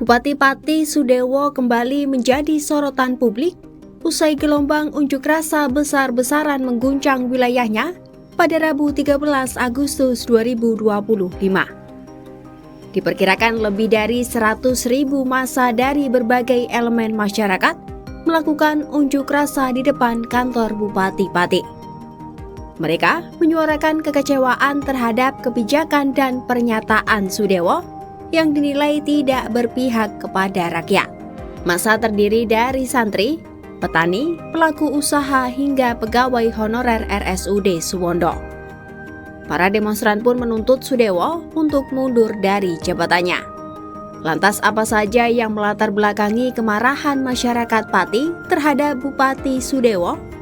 Bupati Pati Sudewo kembali menjadi sorotan publik usai gelombang unjuk rasa besar-besaran mengguncang wilayahnya pada Rabu 13 Agustus 2025. Diperkirakan lebih dari 100.000 massa dari berbagai elemen masyarakat melakukan unjuk rasa di depan kantor Bupati Pati. Mereka menyuarakan kekecewaan terhadap kebijakan dan pernyataan Sudewo yang dinilai tidak berpihak kepada rakyat. Massa terdiri dari santri, petani, pelaku usaha hingga pegawai honorer RSUD Suwondo. Para demonstran pun menuntut Sudewo untuk mundur dari jabatannya. Lantas apa saja yang melatar belakangi kemarahan masyarakat Pati terhadap Bupati Sudewo?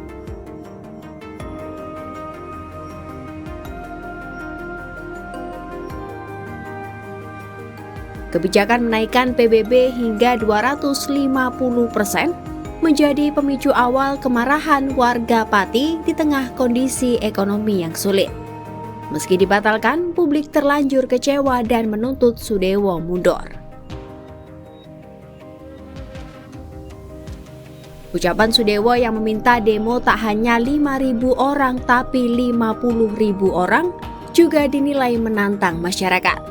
Kebijakan menaikkan PBB hingga 250% menjadi pemicu awal kemarahan warga Pati di tengah kondisi ekonomi yang sulit. Meski dibatalkan, publik terlanjur kecewa dan menuntut Sudewo mundur. Ucapan Sudewo yang meminta demo tak hanya 5.000 orang tapi 50.000 orang juga dinilai menantang masyarakat.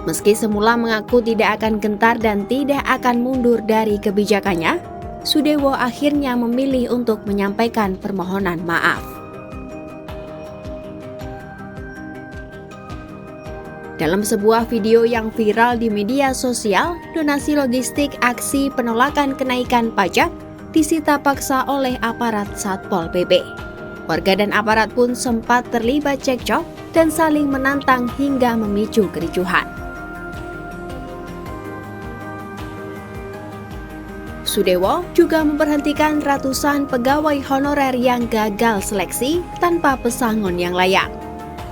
Meski semula mengaku tidak akan gentar dan tidak akan mundur dari kebijakannya, Sudewo akhirnya memilih untuk menyampaikan permohonan maaf. Dalam sebuah video yang viral di media sosial, donasi logistik aksi penolakan kenaikan pajak disita paksa oleh aparat Satpol PP. Warga dan aparat pun sempat terlibat cekcok dan saling menantang hingga memicu kericuhan. Sudewo juga memberhentikan ratusan pegawai honorer yang gagal seleksi tanpa pesangon yang layak.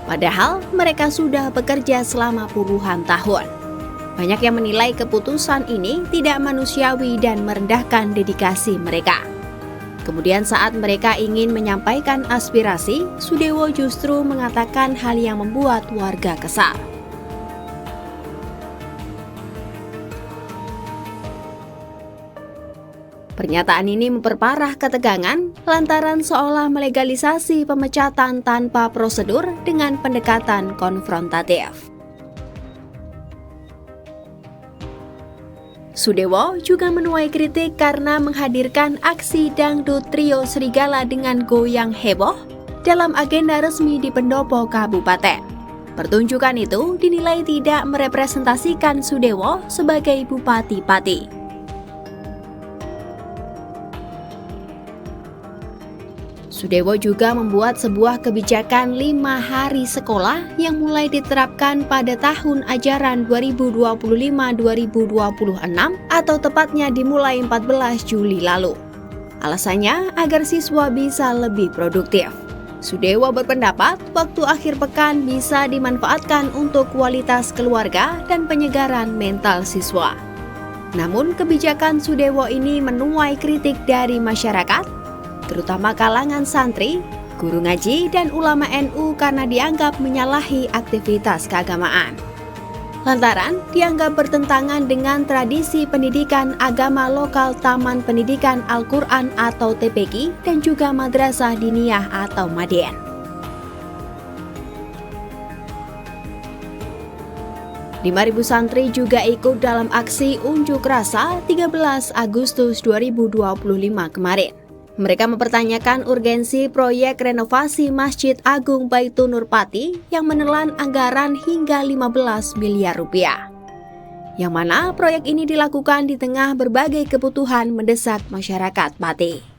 Padahal mereka sudah bekerja selama puluhan tahun. Banyak yang menilai keputusan ini tidak manusiawi dan merendahkan dedikasi mereka. Kemudian saat mereka ingin menyampaikan aspirasi, Sudewo justru mengatakan hal yang membuat warga kesal. Pernyataan ini memperparah ketegangan lantaran seolah melegalisasi pemecatan tanpa prosedur dengan pendekatan konfrontatif. Sudewo juga menuai kritik karena menghadirkan aksi dangdut trio Serigala dengan goyang heboh dalam agenda resmi di pendopo kabupaten. Pertunjukan itu dinilai tidak merepresentasikan Sudewo sebagai Bupati Pati. Sudewo juga membuat sebuah kebijakan 5 hari sekolah yang mulai diterapkan pada tahun ajaran 2025-2026 atau tepatnya dimulai 14 Juli lalu. Alasannya agar siswa bisa lebih produktif. Sudewo berpendapat waktu akhir pekan bisa dimanfaatkan untuk kualitas keluarga dan penyegaran mental siswa. Namun kebijakan Sudewo ini menuai kritik dari masyarakat, terutama kalangan santri, guru ngaji, dan ulama NU karena dianggap menyalahi aktivitas keagamaan. Lantaran dianggap bertentangan dengan tradisi pendidikan agama lokal Taman Pendidikan Al-Quran atau TPQ dan juga Madrasah Diniyah atau Madien. Ribu santri juga ikut dalam aksi unjuk rasa 13 Agustus 2025 kemarin. Mereka mempertanyakan urgensi proyek renovasi Masjid Agung Baitur Nur Pati yang menelan anggaran hingga 15 miliar rupiah. Yang mana proyek ini dilakukan di tengah berbagai kebutuhan mendesak masyarakat Pati.